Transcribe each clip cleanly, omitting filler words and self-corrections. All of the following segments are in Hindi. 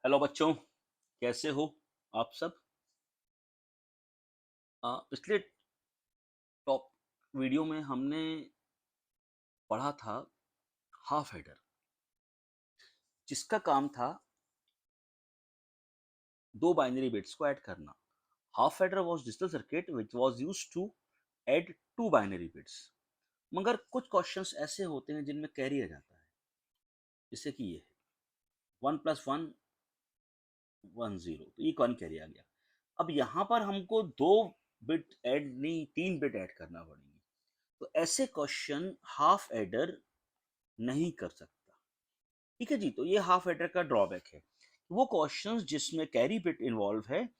हेलो बच्चों, कैसे हो आप सब। पिछले टॉप वीडियो में हमने पढ़ा था हाफ हेडर, जिसका काम था दो बाइनरी बिट्स को ऐड करना। Half adder was digital circuit which was used to add two binary bits. मगर कुछ क्वेश्चंस ऐसे होते हैं जिनमें कैरी आ जाता है, जैसे कि ये है 1+1 1 0, तो ये कौन कैरी आ गया। अब यहाँ पर हमको दो बिट ऐड नहीं, तीन बिट ऐड करना पड़ेंगे। तो ऐसे क्वेश्चन हाफ एडर नहीं कर सकता। ठीक है जी, तो ये हाफ एडर का ड्रॉबैक है। वो क्वेश्चंस जिसमें कैरी बिट इन्वॉल्व है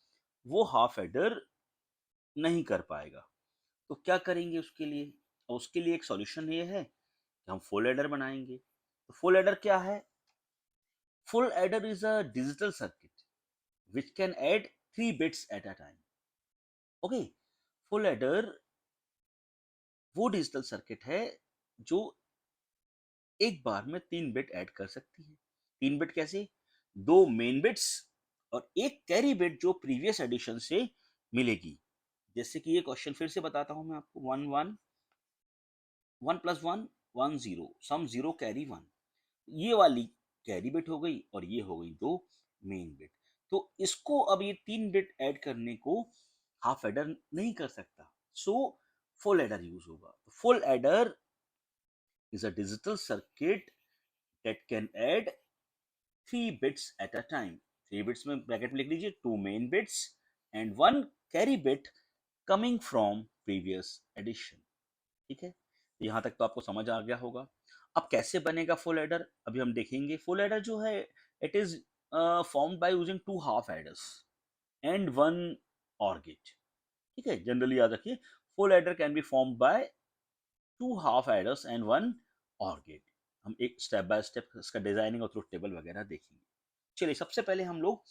वो हाफ एडर नहीं कर पाएगा। तो क्या करेंगे उसके लिए? और उसके लिए एक सॉल्यूशन ये है कि हम फुल एडर बनाएंगे। तो फुल एडर क्या है? Full adder is a digital circuit which can add 3 bits at a time. Okay, full adder वो डिजिटल सर्किट है जो एक बार में 3 बिट ऐड कर सकती है। 3 बिट कैसे? दो मेन बिट्स और एक कैरी बिट जो प्रीवियस एडिशन से मिलेगी। जैसे कि ये क्वेश्चन फिर से बताता हूं मैं आपको। 1 1 1+1 1 0 सम 0 कैरी 1, ये वाली कैरी बिट हो गई और ये हो गई दो मेन बिट। तो इसको अब ये 3 बिट ऐड करने को हाफ एडर नहीं कर सकता, सो फुल एडर यूज होगा। Full adder is a digital circuit that can add 3 bits at a time. 3 bits में ब्रैकेट में लिख लीजिए, two main bits and one carry bit coming from previous addition. ठीक है, यहाँ तक तो आपको समझ आ गया होगा। अब कैसे बनेगा फुल एडर, अभी हम देखेंगे। फुल एडर जो है, it is formed by using two half adders and one OR gate. ठीक है, जनरली याद रखिए, full adder can be formed by two half adders and one OR gate. हम एक स्टेप बाय स्टेप इसका डिजाइनिंग और ट्रुथ टेबल वगैरह देखेंगे। चलिए, सबसे पहले हम लोग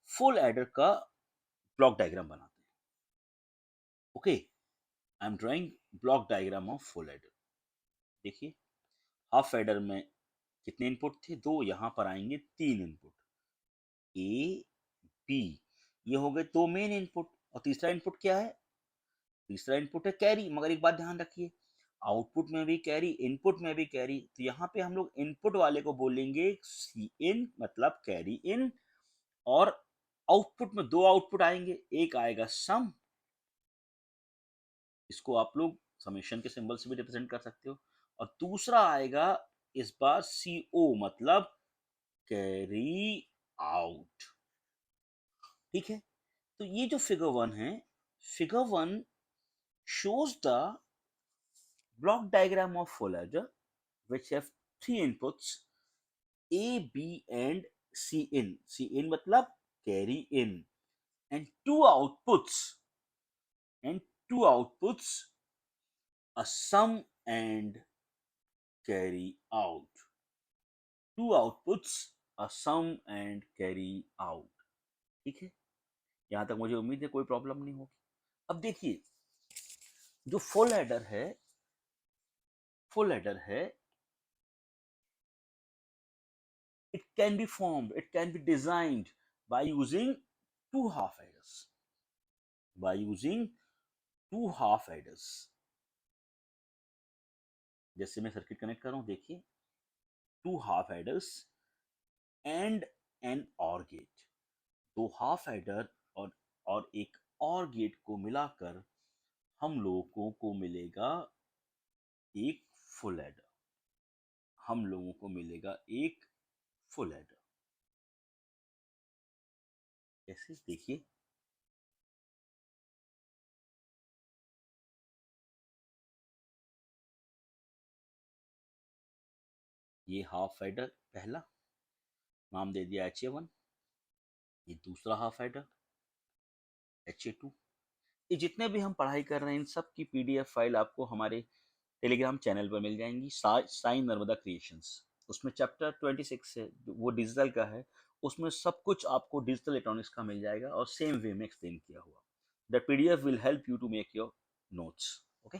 फुल एडर का ब्लॉक डायग्राम बनाते हैं। Okay, I am drawing block diagram of full adder. देखिए, हाफ एडर में कितने इनपुट थे? दो। यहां पर आएंगे तीन इनपुट, ए बी। ये हो गए दो मेन इनपुट। और तीसरा इनपुट क्या है? तीसरा इनपुट है कैरी। मगर एक बात ध्यान रखिए, आउटपुट में भी कैरी, इनपुट में भी कैरी। तो यहाँ पे हम लोग इनपुट वाले को बोलेंगे सी इन, मतलब कैरी इन। और आउटपुट में दो आउटपुट आएंगे, एक आएगा सम, इसको आप लोग समेशन के सिंबल से भी रिप्रेजेंट कर सकते हो। और दूसरा आएगा इस बार सी ओ, मतलब कैरी आउट। ठीक है, तो ये जो फिगर वन है, figure one shows the block diagram of full adder which have three inputs A, B and C in. C in मतलब carry in, and and two outputs a sum and carry out. Two outputs a sum and carry out. ठीक है, यहां तक मुझे उम्मीद है कोई प्रॉब्लम नहीं होगी। अब देखिए, जो फुल एडर है, it can be formed, it can be designed by using two half adders. By using two half adders, जैसे मैं सर्किट कनेक्ट कर रहा हूं, देखिए, two half adders and an OR gate. दो हाफ एडर और एक और गेट को मिलाकर हम लोगों को मिलेगा एक फुल एडर। हम लोगों को मिलेगा एक फुल एडर। कैसे? देखिए, ये हाफ एडर पहला, नाम दे दिया HA1। ये दूसरा हाफ एडर HA2। ये जितने भी हम पढ़ाई कर रहे हैं, इन सब की PDF फाइल आपको हमारे टेलीग्राम चैनल पर मिल जाएंगी, साई नर्मदा क्रिएशंस। उसमें चैप्टर 26 है, वो डिजिटल का है। उसमें सब कुछ आपको डिजिटल इलेक्ट्रॉनिक्स का मिल जाएगा और सेम वे में एक्सप्लेन किया हुआ। The PDF will help you to make your notes. Okay,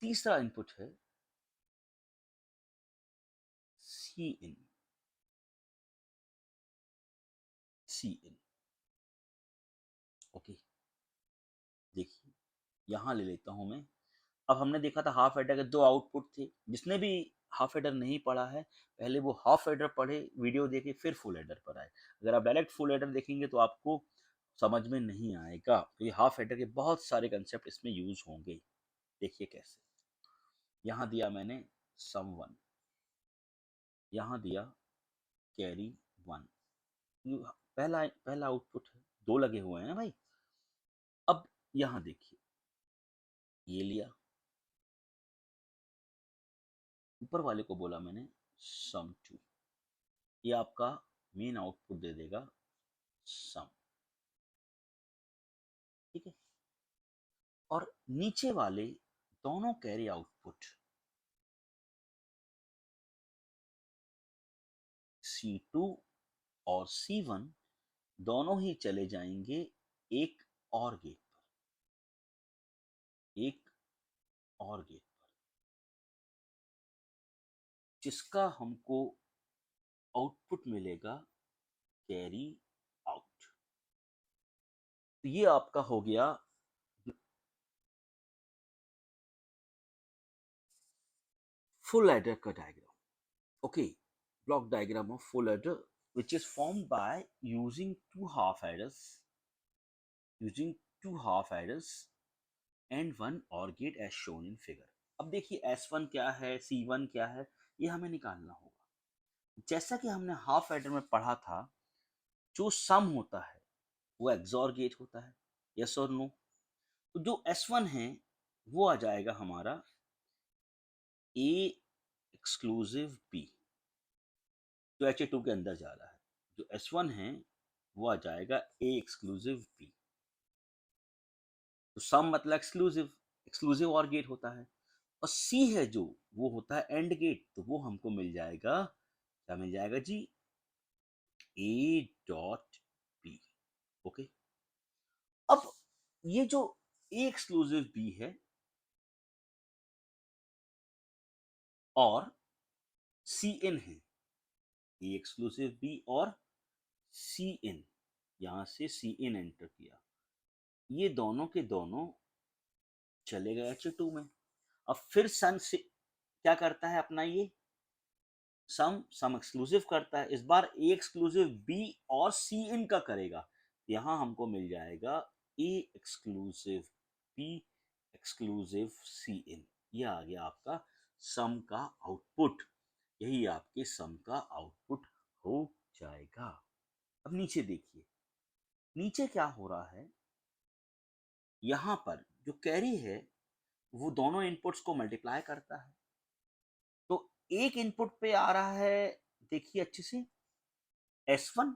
तीसरा इनपुट है सी इन। सी इन। ओके, देखिए यहां ले लेता हूं मैं। अब हमने देखा था हाफ एडर के दो आउटपुट थे। जिसने भी हाफ एडर नहीं पढ़ा है, पहले वो हाफ एडर पढ़े, वीडियो देखे, फिर फुल एडर पर आए। अगर आप डायरेक्ट फुल एडर देखेंगे तो आपको समझ में नहीं आएगा। तो ये हाफ एडर के बहुत सारे कंसेप्ट इसमें यूज होंगे। देखिए कैसे। यहाँ दिया मैंने सम वन, यहाँ दिया कैरी वन। पहला पहला आउटपुट है, दो लगे हुए हैं भाई। अब यहाँ देखिए, ये लिया, ऊपर वाले को बोला मैंने सम टू, ये आपका मेन आउटपुट दे देगा सम। ठीक है, और नीचे वाले दोनों कैरी आउटपुट C2 और C1 दोनों ही चले जाएंगे एक और गेट पर, एक और गेट पर, जिसका हमको आउटपुट मिलेगा कैरी आउट। तो ये आपका हो गया full adder का diagram. Okay, block diagram of full adder, which is formed by using two half adders and one OR gate as shown in figure. अब देखिए S1 क्या है, C1 क्या है, ये हमें निकालना होगा। जैसा कि हमने हाफ एडर में पढ़ा था, जो सम होता है वो एक्सॉर गेट होता है, यस और नो। तो जो S1 है वो आ जाएगा हमारा A एक्सक्लूसिव B, जो HA2 के अंदर जा रहा है। जो S1 है वो आ जाएगा A एक्सक्लूसिव B। तो सम मतलब एक्सक्लूसिव, एक्सक्लूसिव और गेट होता है। और C है जो, वो होता है एंड गेट। तो वो हमको मिल जाएगा, क्या मिल जाएगा जी, A डॉट B। ओके, अब ये जो A एक्सक्लूसिव B है और सी इन है, ए एक्सक्लूसिव बी और सी इन, यहां से सी इन एंटर किया, ये दोनों के दोनों चले गए H2 में। अब फिर सन से क्या करता है अपना, ये सम एक्सक्लूसिव करता है। इस बार ए एक्सक्लूसिव बी और सी इन का करेगा। यहां हमको मिल जाएगा ए exclusive B exclusive C in. ये आ गया आपका सम का आउटपुट। यही आपके सम का आउटपुट हो जाएगा। अब नीचे देखिए, नीचे क्या हो रहा है, यहां पर जो कैरी है वो दोनों इनपुट्स को मल्टीप्लाई करता है। तो एक इनपुट पे आ रहा है, देखिए अच्छे से, S1,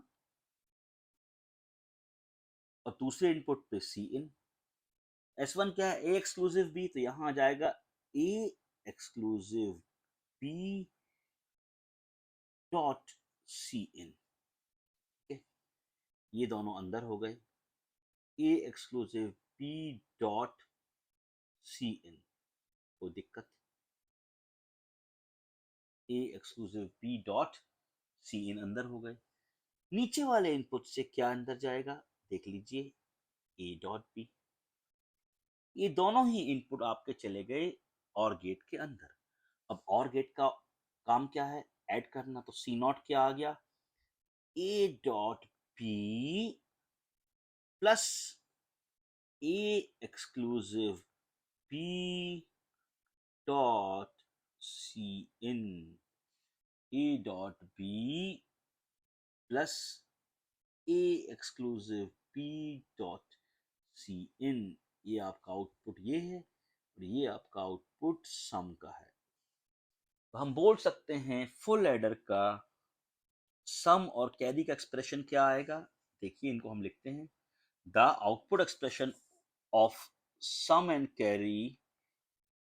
और दूसरे इनपुट पे सी इन। S1 क्या है, ए एक्सक्लूसिव बी, तो यहां आ जाएगा ए exclusive B dot C in. ये दोनों अंदर हो गए, ए एक्सक्लूसिव बी डॉट सी इन, कोई दिक्कत, ए एक्सक्लूसिव बी डॉट सी इन अंदर हो गए। नीचे वाले इनपुट से क्या अंदर जाएगा, देख लीजिए, ए डॉट बी। ये दोनों ही इनपुट आपके चले गए और गेट के अंदर। अब और गेट का काम क्या है, ऐड करना। तो सी नॉट क्या आ गया, A dot B plus A exclusive B dot C in, A dot B plus A exclusive B dot C in. ये आपका आउटपुट ये है, और ये आपका आउटपुट सम का है। तो हम बोल सकते हैं फुल एडर का सम और कैरी का एक्सप्रेशन क्या आएगा। देखिए इनको हम लिखते हैं, the output expression of sum and carry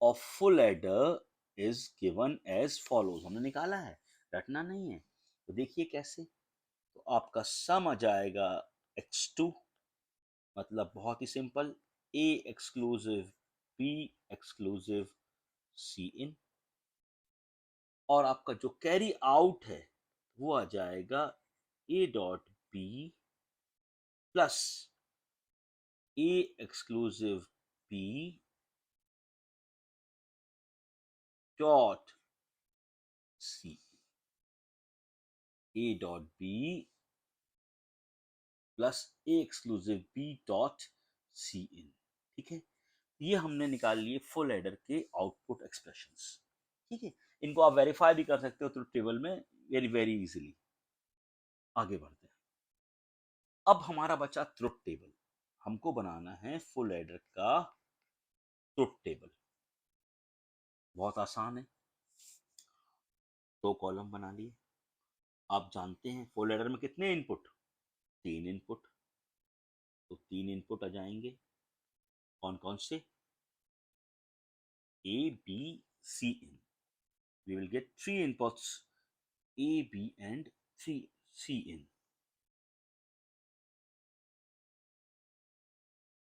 of full adder is given as follows. हमने निकाला है, रटना नहीं है। तो देखिए कैसे, तो आपका सम आ जाएगा x2, मतलब बहुत ही simple, A exclusive B exclusive C in, और आपका जो कैरी आउट है वो आ जाएगा A dot B plus A exclusive B dot C, A dot B plus A exclusive B dot C in. ठीक है, ये हमने निकाल लिए फुल एडर के आउटपुट एक्सप्रेशंस। ठीक है, इनको आप वेरीफाई भी कर सकते हो ट्रुथ टेबल में वेरी वेरी इजीली। आगे बढ़ते हैं, अब हमारा बचा ट्रुथ टेबल। हमको बनाना है फुल एडर का ट्रुथ टेबल। बहुत आसान है, दो कॉलम बना लिए। आप जानते हैं फुल एडर में कितने इनपुट, 3 इनपुट, तो 3 इनपुट आ जाएंगे। कौन कौन से, A B C in, we will get 3 inputs A B and 3 C in,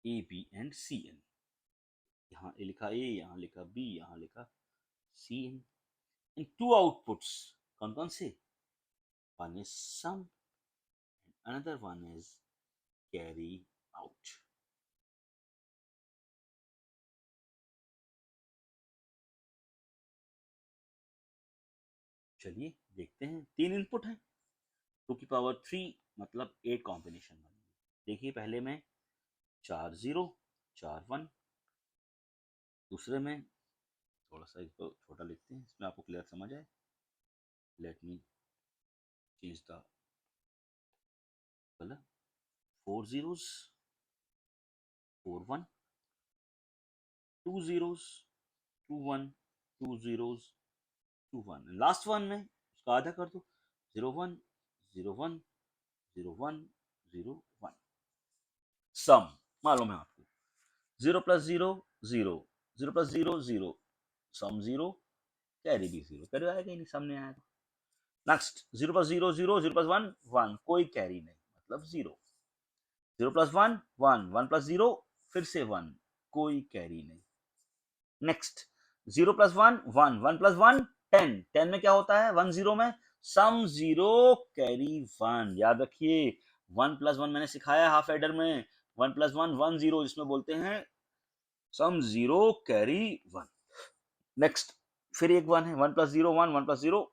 A B and C in। यहाँ लिखा A, यहाँ लिखा B, यहाँ लिखा C in। इन 2 outputs कौन कौन से, one is sum and another one is carry out। चलिए देखते हैं, 3 इनपुट है, 2 की पावर 3 मतलब 8 कॉम्बिनेशन बनेंगे। देखिए पहले में 4 0 4 1, दूसरे में थोड़ा सा इसको छोटा लिखते हैं, इसमें आपको क्लियर समझ आए। Let me change the colour, 4 zeros 4 1, 2 zeros 2 1, 2 zeros 2 1, last one में उसका आधा कर दो, 0 1 0 1 0 1 0 1। सम मालूम है आपको, 0 प्लस 0 0, 0 प्लस 0 0, सम 0, कैरी भी 0, कैरी आएगा ही नहीं, सामने आएगा। नेक्स्ट 0 प्लस 0 0, 0 प्लस 1 1, कोई कैरी नहीं मतलब 0, 0 प्लस 1 1, 1 प्लस 0 फिर से 1, कोई कैरी नहीं। नेक्स्ट 0 प्लस 1 1, 1 प्लस 1 10, 10 में क्या होता है 1 0 में, सम 0 कैरी 1। याद रखिए 1 प्लस 1 मैंने सिखाया हाफ एडर में, 1 प्लस 1 1 0, जिसमें बोलते हैं सम 0 कैरी 1। नेक्स्ट फिर एक 1 है, 1 प्लस 0 1, 1 प्लस 0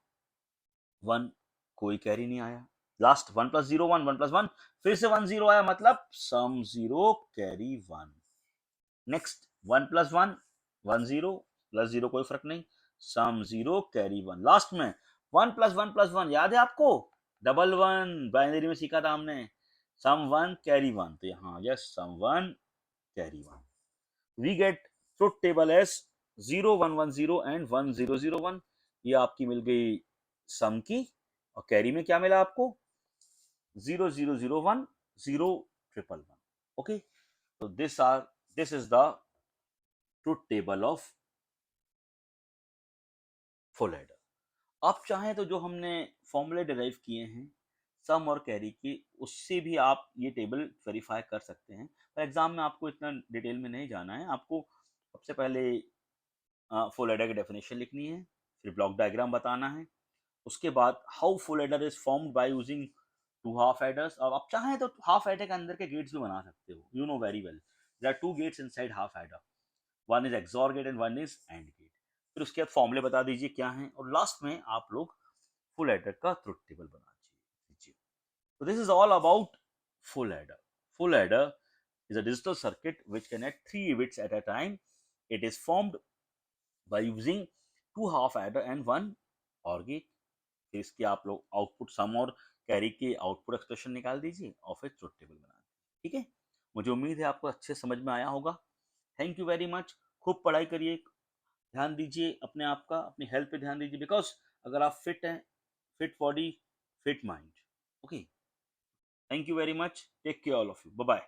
1, कोई कैरी नहीं आया। लास्ट 1 प्लस 0 1, 1 प्लस 1 फिर से 1 0 आया, मतलब सम 0 कैरी 1। नेक्स्ट 1 प्लस 1 1 0, प्लस 0 कोई फर्क नहीं, सम 0 कैरी 1। लास्ट में 1 प्लस 1 प्लस 1, याद है आपको, डबल 1 बाइनरी में सीखा था हमने, सम 1 कैरी 1, तो यहाँ yes sum 1 carry 1। We get truth table as 0 1 1 0 and 1 0 0 1। ये आपकी मिल गई सम की, और कैरी में क्या मिला आपको, 0 0 0 1 0 1 1 1। ओके, तो this is the truth table of full adder. आप चाहें तो जो हमने फॉर्मूले डिराइव किए हैं सम और कैरी के, उससे भी आप ये टेबल वेरीफाई कर सकते हैं। पर एग्जाम में आपको इतना डिटेल में नहीं जाना है, आपको सबसे पहले फुल एडर की डेफिनेशन लिखनी है, फिर ब्लॉक डायग्राम बताना है, उसके बाद how full adder is formed by using 2 half aiders. और आप चाहें तो हाफ एडर के अंदर के गेट्स भी बना सकते हो, you know very well, there are 2 gates inside half adder, one is XOR gate and one is AND gate. फिर उसके बाद फॉर्मूले बता दीजिए क्या है, और लास्ट में आप लोग फुल एडर का ट्रुथ टेबल बना दीजिए। So this is all about full adder. Full adder is a digital circuit which can add 3 bits at a time. It is formed by using 2 half adder and 1 OR gate. फिर इसके आप लोग आउटपुट सम और कैरी के आउटपुट एक्सप्रेशन निकाल दीजिए और फिर ट्रुथ टेबल बना दीजिए। ठीक है, मुझे उम्मीद है आपको अच्छे समझ में आया होगा। Thank you very much. खूब पढ़ाई करिए, ध्यान दीजिए अपने आप का, अपनी हेल्थ पे ध्यान दीजिए, बिकॉज अगर आप फिट हैं, fit body fit mind. Okay, thank you very much, take care all of you, bye bye.